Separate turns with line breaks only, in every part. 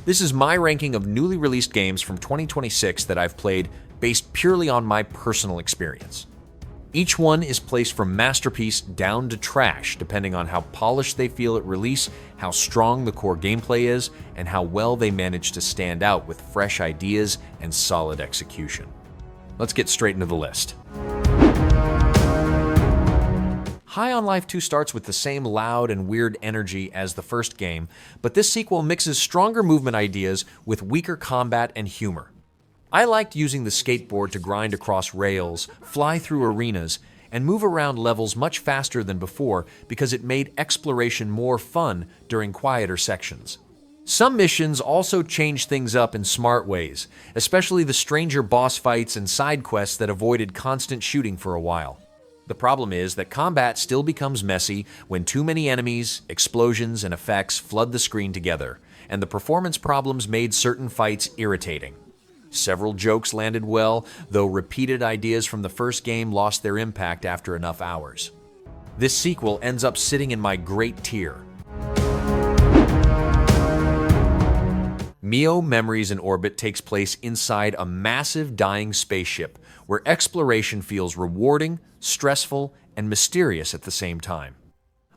This is my ranking of newly released games from 2026 that I've played based purely on my personal experience. Each one is placed from masterpiece down to trash, depending on how polished they feel at release, how strong the core gameplay is, and how well they manage to stand out with fresh ideas and solid execution. Let's get straight into the list. High on Life 2 starts with the same loud and weird energy as the first game, but this sequel mixes stronger movement ideas with weaker combat and humor. I liked using the skateboard to grind across rails, fly through arenas, and move around levels much faster than before because it made exploration more fun during quieter sections. Some missions also changed things up in smart ways, especially the stranger boss fights and side quests that avoided constant shooting for a while. The problem is that combat still becomes messy when too many enemies, explosions, and effects flood the screen together, and the performance problems made certain fights irritating. Several jokes landed well, though repeated ideas from the first game lost their impact after enough hours. This sequel ends up sitting in my great tier. Nioh Memories in Orbit takes place inside a massive dying spaceship where exploration feels rewarding, stressful, and mysterious at the same time.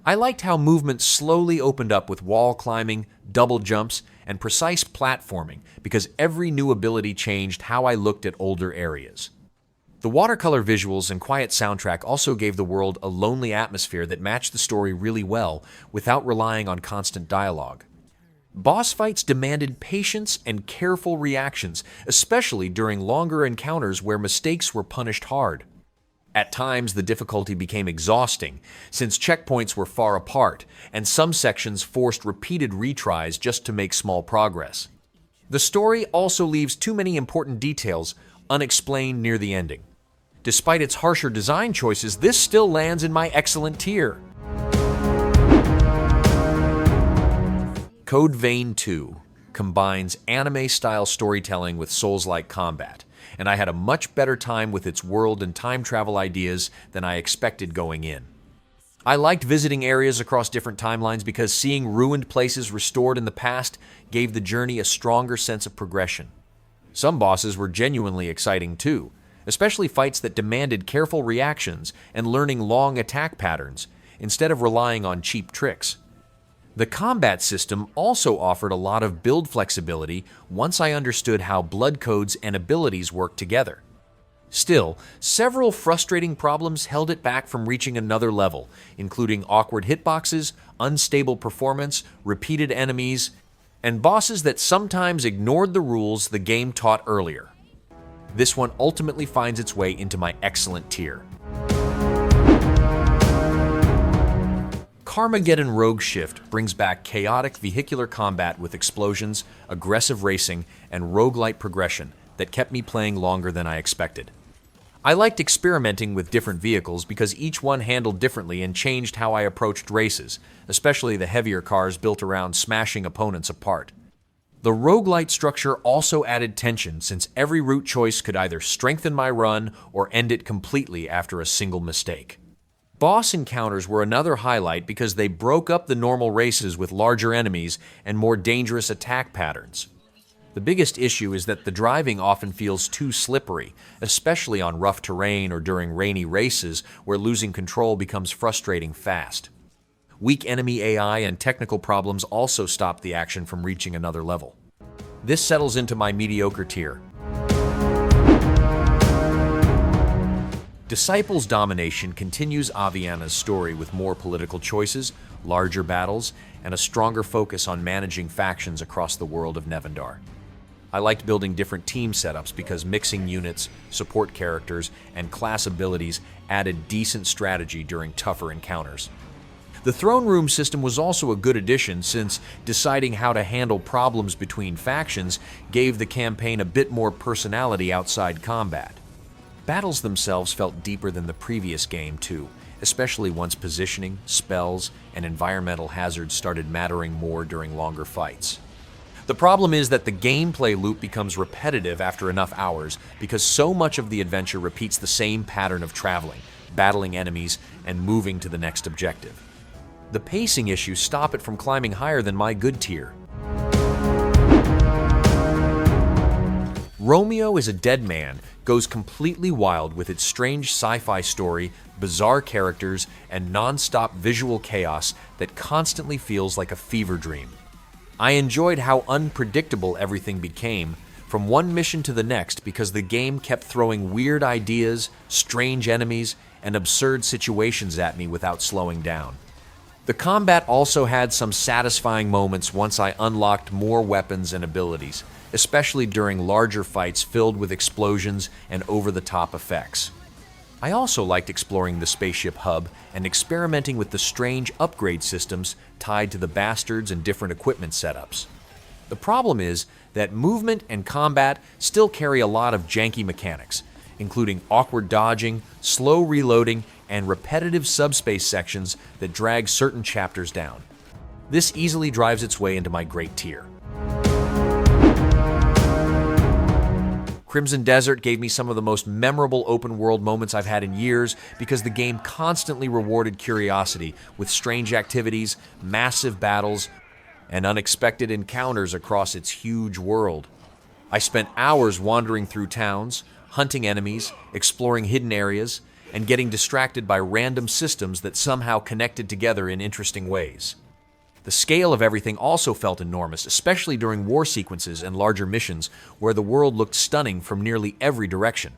I liked how movement slowly opened up with wall climbing, double jumps, and precise platforming because every new ability changed how I looked at older areas. The watercolor visuals and quiet soundtrack also gave the world a lonely atmosphere that matched the story really well without relying on constant dialogue. Boss fights demanded patience and careful reactions, especially during longer encounters where mistakes were punished hard. At times, the difficulty became exhausting, since checkpoints were far apart, and some sections forced repeated retries just to make small progress. The story also leaves too many important details unexplained near the ending. Despite its harsher design choices, this still lands in my excellent tier. Code Vein 2 combines anime-style storytelling with Souls-like combat, and I had a much better time with its world and time travel ideas than I expected going in. I liked visiting areas across different timelines because seeing ruined places restored in the past gave the journey a stronger sense of progression. Some bosses were genuinely exciting too, especially fights that demanded careful reactions and learning long attack patterns, instead of relying on cheap tricks. The combat system also offered a lot of build flexibility once I understood how blood codes and abilities work together. Still, several frustrating problems held it back from reaching another level, including awkward hitboxes, unstable performance, repeated enemies, and bosses that sometimes ignored the rules the game taught earlier. This one ultimately finds its way into my excellent tier. Carmageddon Rogue Shift brings back chaotic vehicular combat with explosions, aggressive racing, and roguelite progression that kept me playing longer than I expected. I liked experimenting with different vehicles because each one handled differently and changed how I approached races, especially the heavier cars built around smashing opponents apart. The roguelite structure also added tension since every route choice could either strengthen my run or end it completely after a single mistake. Boss encounters were another highlight because they broke up the normal races with larger enemies and more dangerous attack patterns. The biggest issue is that the driving often feels too slippery, especially on rough terrain or during rainy races where losing control becomes frustrating fast. Weak enemy AI and technical problems also stop the action from reaching another level. This settles into my mediocre tier. Disciples' Domination continues Aviana's story with more political choices, larger battles, and a stronger focus on managing factions across the world of Nevendar. I liked building different team setups because mixing units, support characters, and class abilities added decent strategy during tougher encounters. The throne room system was also a good addition since deciding how to handle problems between factions gave the campaign a bit more personality outside combat. Battles themselves felt deeper than the previous game too, especially once positioning, spells, and environmental hazards started mattering more during longer fights. The problem is that the gameplay loop becomes repetitive after enough hours because so much of the adventure repeats the same pattern of traveling, battling enemies, and moving to the next objective. The pacing issues stop it from climbing higher than my good tier. Romeo is a Dead Man goes completely wild with its strange sci-fi story, bizarre characters, and non-stop visual chaos that constantly feels like a fever dream. I enjoyed how unpredictable everything became from one mission to the next because the game kept throwing weird ideas, strange enemies, and absurd situations at me without slowing down. The combat also had some satisfying moments once I unlocked more weapons and abilities, especially during larger fights filled with explosions and over-the-top effects. I also liked exploring the spaceship hub and experimenting with the strange upgrade systems tied to the bastards and different equipment setups. The problem is that movement and combat still carry a lot of janky mechanics, including awkward dodging, slow reloading, and repetitive subspace sections that drag certain chapters down. This easily drives its way into my great tier. Crimson Desert gave me some of the most memorable open-world moments I've had in years because the game constantly rewarded curiosity with strange activities, massive battles, and unexpected encounters across its huge world. I spent hours wandering through towns, hunting enemies, exploring hidden areas, and getting distracted by random systems that somehow connected together in interesting ways. The scale of everything also felt enormous, especially during war sequences and larger missions where the world looked stunning from nearly every direction.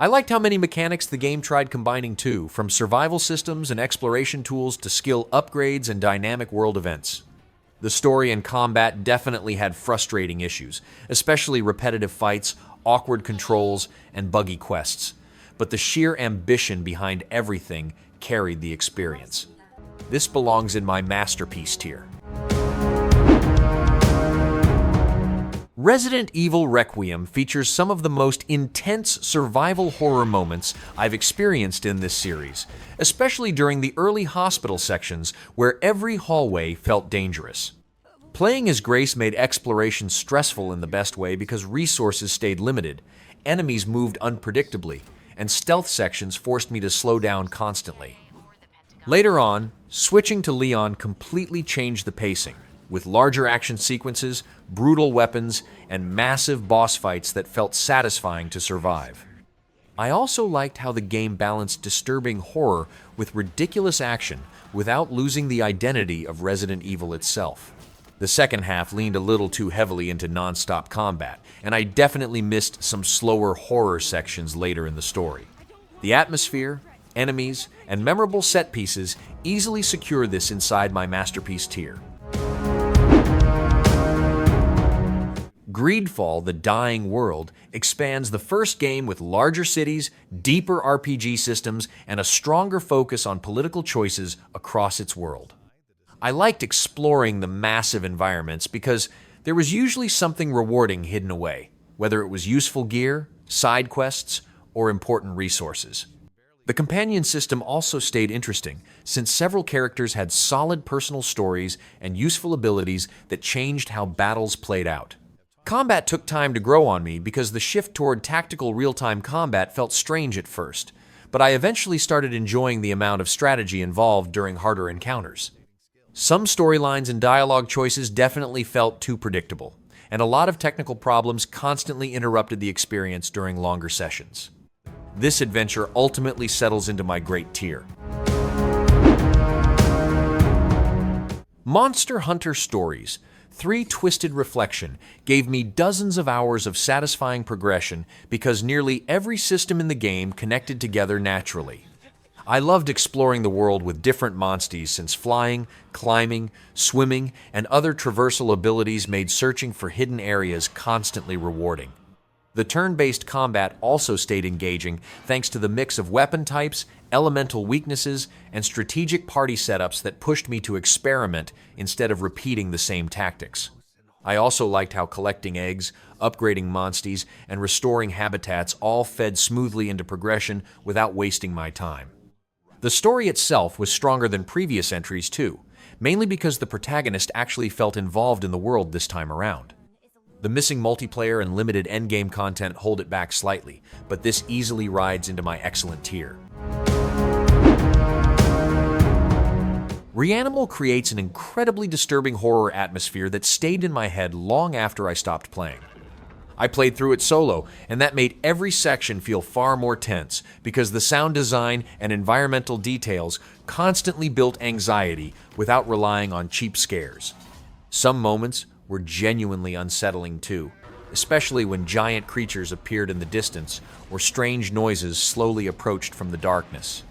I liked how many mechanics the game tried combining too, from survival systems and exploration tools to skill upgrades and dynamic world events. The story and combat definitely had frustrating issues, especially repetitive fights, awkward controls, and buggy quests, but the sheer ambition behind everything carried the experience. This belongs in my masterpiece tier. Resident Evil Requiem features some of the most intense survival horror moments I've experienced in this series, especially during the early hospital sections where every hallway felt dangerous. Playing as Grace made exploration stressful in the best way because resources stayed limited, enemies moved unpredictably, and stealth sections forced me to slow down constantly. Later on, switching to Leon completely changed the pacing, with larger action sequences, brutal weapons, and massive boss fights that felt satisfying to survive. I also liked how the game balanced disturbing horror with ridiculous action without losing the identity of Resident Evil itself. The second half leaned a little too heavily into non-stop combat, and I definitely missed some slower horror sections later in the story. The atmosphere, enemies, and memorable set pieces easily secure this inside my masterpiece tier. GreedFall: The Dying World expands the first game with larger cities, deeper RPG systems, and a stronger focus on political choices across its world. I liked exploring the massive environments because there was usually something rewarding hidden away, whether it was useful gear, side quests, or important resources. The companion system also stayed interesting, since several characters had solid personal stories and useful abilities that changed how battles played out. Combat took time to grow on me because the shift toward tactical real-time combat felt strange at first, but I eventually started enjoying the amount of strategy involved during harder encounters. Some storylines and dialogue choices definitely felt too predictable, and a lot of technical problems constantly interrupted the experience during longer sessions. This adventure ultimately settles into my great tier. Monster Hunter Stories: 3 Twisted Reflection gave me dozens of hours of satisfying progression because nearly every system in the game connected together naturally. I loved exploring the world with different monsties since flying, climbing, swimming, and other traversal abilities made searching for hidden areas constantly rewarding. The turn-based combat also stayed engaging thanks to the mix of weapon types, elemental weaknesses, and strategic party setups that pushed me to experiment instead of repeating the same tactics. I also liked how collecting eggs, upgrading monsties, and restoring habitats all fed smoothly into progression without wasting my time. The story itself was stronger than previous entries too, mainly because the protagonist actually felt involved in the world this time around. The missing multiplayer and limited endgame content hold it back slightly, but this easily rides into my excellent tier. Reanimal creates an incredibly disturbing horror atmosphere that stayed in my head long after I stopped playing. I played through it solo, and that made every section feel far more tense because the sound design and environmental details constantly built anxiety without relying on cheap scares. Some moments were genuinely unsettling too, especially when giant creatures appeared in the distance or strange noises slowly approached from the darkness.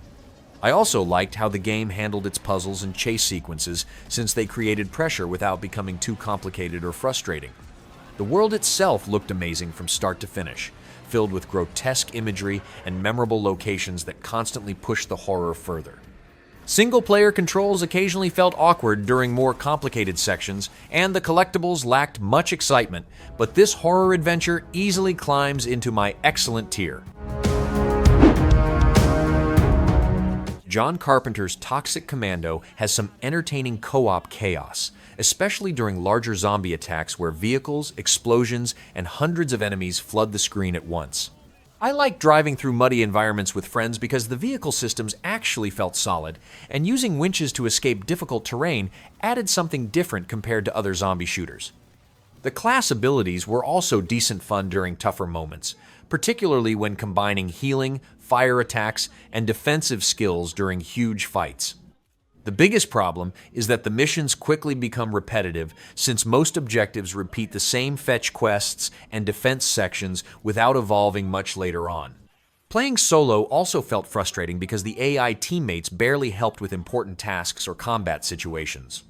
I also liked how the game handled its puzzles and chase sequences since they created pressure without becoming too complicated or frustrating. The world itself looked amazing from start to finish, filled with grotesque imagery and memorable locations that constantly pushed the horror further. Single-player controls occasionally felt awkward during more complicated sections, and the collectibles lacked much excitement, but this horror adventure easily climbs into my excellent tier. John Carpenter's Toxic Commando has some entertaining co-op chaos, especially during larger zombie attacks where vehicles, explosions, and hundreds of enemies flood the screen at once. I like driving through muddy environments with friends because the vehicle systems actually felt solid, and using winches to escape difficult terrain added something different compared to other zombie shooters. The class abilities were also decent fun during tougher moments, particularly when combining healing, fire attacks, and defensive skills during huge fights. The biggest problem is that the missions quickly become repetitive since most objectives repeat the same fetch quests and defense sections without evolving much later on. Playing solo also felt frustrating because the AI teammates barely helped with important tasks or combat situations.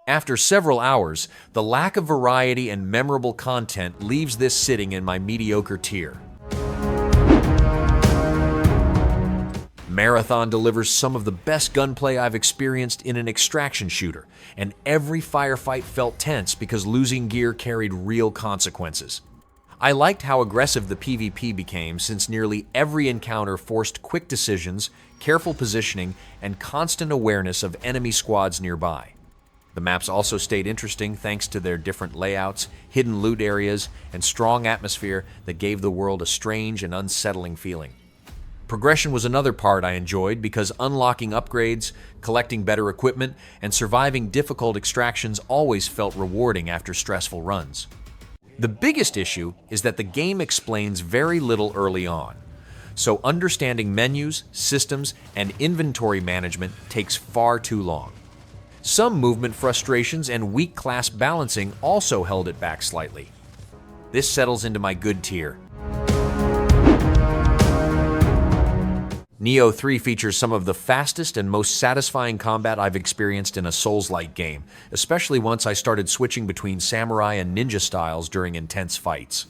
After several hours, the lack of variety and memorable content leaves this sitting in my mediocre tier. Marathon delivers some of the best gunplay I've experienced in an extraction shooter, and every firefight felt tense because losing gear carried real consequences. I liked how aggressive the PvP became since nearly every encounter forced quick decisions, careful positioning, and constant awareness of enemy squads nearby. The maps also stayed interesting thanks to their different layouts, hidden loot areas, and strong atmosphere that gave the world a strange and unsettling feeling. Progression was another part I enjoyed because unlocking upgrades, collecting better equipment, and surviving difficult extractions always felt rewarding after stressful runs. The biggest issue is that the game explains very little early on, so understanding menus, systems, and inventory management takes far too long. Some movement frustrations and weak class balancing also held it back slightly. This settles into my good tier. Nioh 3 features some of the fastest and most satisfying combat I've experienced in a Souls-like game, especially once I started switching between samurai and ninja styles during intense fights.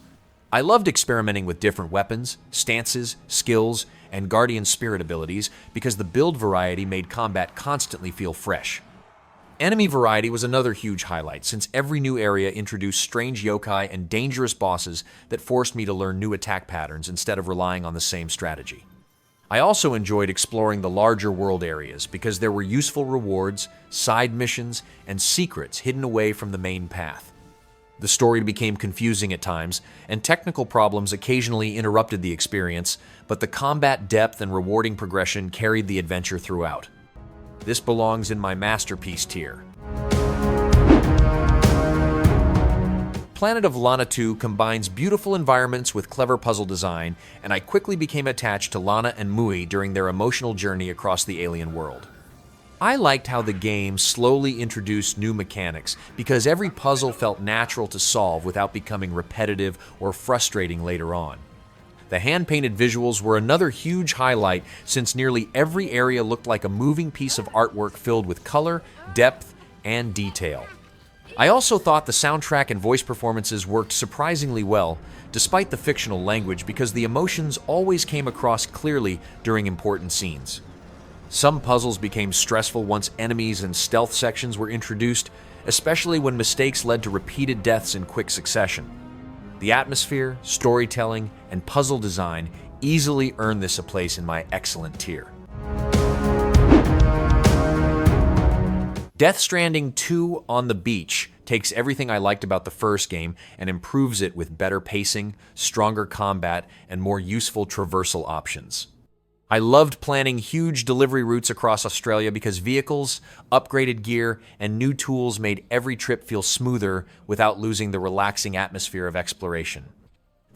I loved experimenting with different weapons, stances, skills, and guardian spirit abilities because the build variety made combat constantly feel fresh. Enemy variety was another huge highlight since every new area introduced strange yokai and dangerous bosses that forced me to learn new attack patterns instead of relying on the same strategy. I also enjoyed exploring the larger world areas because there were useful rewards, side missions, and secrets hidden away from the main path. The story became confusing at times, and technical problems occasionally interrupted the experience, but the combat depth and rewarding progression carried the adventure throughout. This belongs in my masterpiece tier. Planet of Lana II combines beautiful environments with clever puzzle design, and I quickly became attached to Lana and Mui during their emotional journey across the alien world. I liked how the game slowly introduced new mechanics because every puzzle felt natural to solve without becoming repetitive or frustrating later on. The hand-painted visuals were another huge highlight since nearly every area looked like a moving piece of artwork filled with color, depth, and detail. I also thought the soundtrack and voice performances worked surprisingly well, despite the fictional language, because the emotions always came across clearly during important scenes. Some puzzles became stressful once enemies and stealth sections were introduced, especially when mistakes led to repeated deaths in quick succession. The atmosphere, storytelling, and puzzle design easily earned this a place in my excellent tier. Death Stranding 2 on the Beach takes everything I liked about the first game and improves it with better pacing, stronger combat, and more useful traversal options. I loved planning huge delivery routes across Australia because vehicles, upgraded gear, and new tools made every trip feel smoother without losing the relaxing atmosphere of exploration.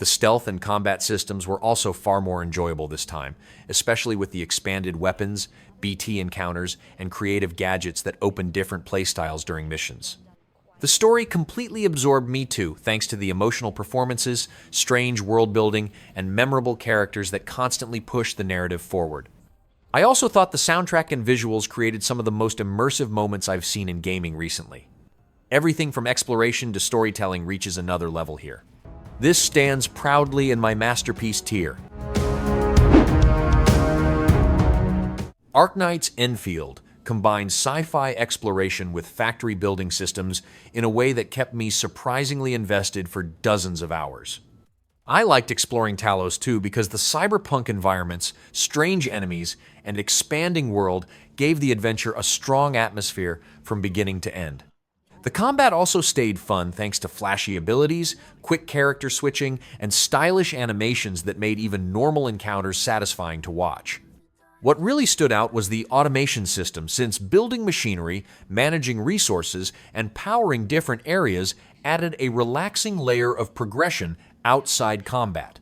The stealth and combat systems were also far more enjoyable this time, especially with the expanded weapons, BT encounters, and creative gadgets that opened different playstyles during missions. The story completely absorbed me too, thanks to the emotional performances, strange world building, and memorable characters that constantly pushed the narrative forward. I also thought the soundtrack and visuals created some of the most immersive moments I've seen in gaming recently. Everything from exploration to storytelling reaches another level here. This stands proudly in my masterpiece tier. Arknights Endfield combines sci-fi exploration with factory building systems in a way that kept me surprisingly invested for dozens of hours. I liked exploring Talos too because the cyberpunk environments, strange enemies, and expanding world gave the adventure a strong atmosphere from beginning to end. The combat also stayed fun thanks to flashy abilities, quick character switching, and stylish animations that made even normal encounters satisfying to watch. What really stood out was the automation system, since building machinery, managing resources, and powering different areas added a relaxing layer of progression outside combat.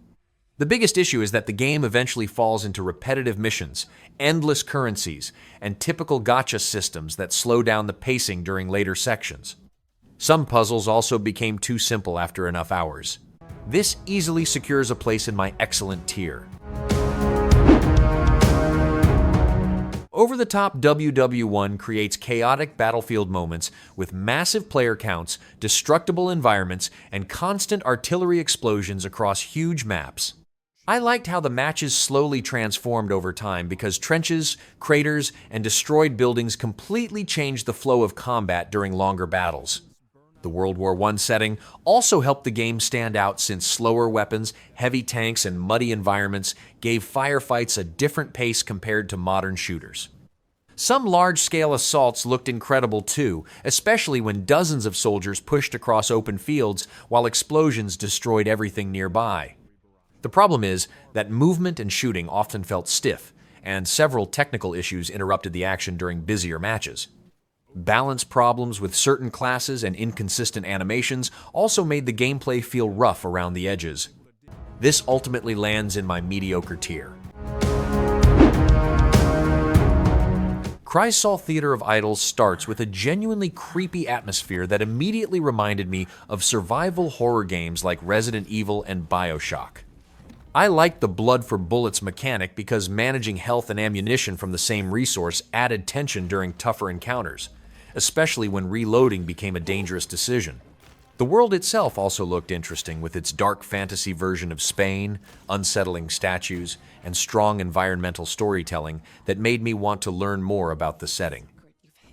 The biggest issue is that the game eventually falls into repetitive missions, endless currencies, and typical gacha systems that slow down the pacing during later sections. Some puzzles also became too simple after enough hours. This easily secures a place in my excellent tier. Over-the-top WW1 creates chaotic battlefield moments with massive player counts, destructible environments, and constant artillery explosions across huge maps. I liked how the matches slowly transformed over time because trenches, craters, and destroyed buildings completely changed the flow of combat during longer battles. The World War I setting also helped the game stand out since slower weapons, heavy tanks, and muddy environments gave firefights a different pace compared to modern shooters. Some large-scale assaults looked incredible too, especially when dozens of soldiers pushed across open fields while explosions destroyed everything nearby. The problem is that movement and shooting often felt stiff, and several technical issues interrupted the action during busier matches. Balance problems with certain classes and inconsistent animations also made the gameplay feel rough around the edges. This ultimately lands in my mediocre tier. Crisol Theater of Idols starts with a genuinely creepy atmosphere that immediately reminded me of survival horror games like Resident Evil and BioShock. I liked the blood for bullets mechanic because managing health and ammunition from the same resource added tension during tougher encounters, especially when reloading became a dangerous decision. The world itself also looked interesting with its dark fantasy version of Spain, unsettling statues, and strong environmental storytelling that made me want to learn more about the setting.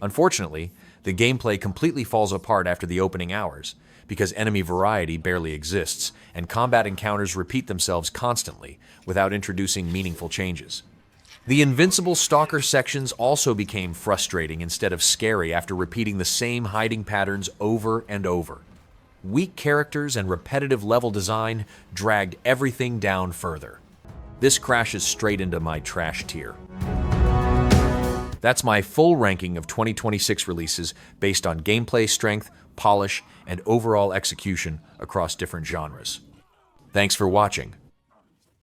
Unfortunately, the gameplay completely falls apart after the opening hours, because enemy variety barely exists, and combat encounters repeat themselves constantly without introducing meaningful changes. The invincible stalker sections also became frustrating instead of scary after repeating the same hiding patterns over and over. Weak characters and repetitive level design dragged everything down further. This crashes straight into my trash tier. That's my full ranking of 2026 releases based on gameplay strength, polish, and overall execution across different genres. Thanks for watching.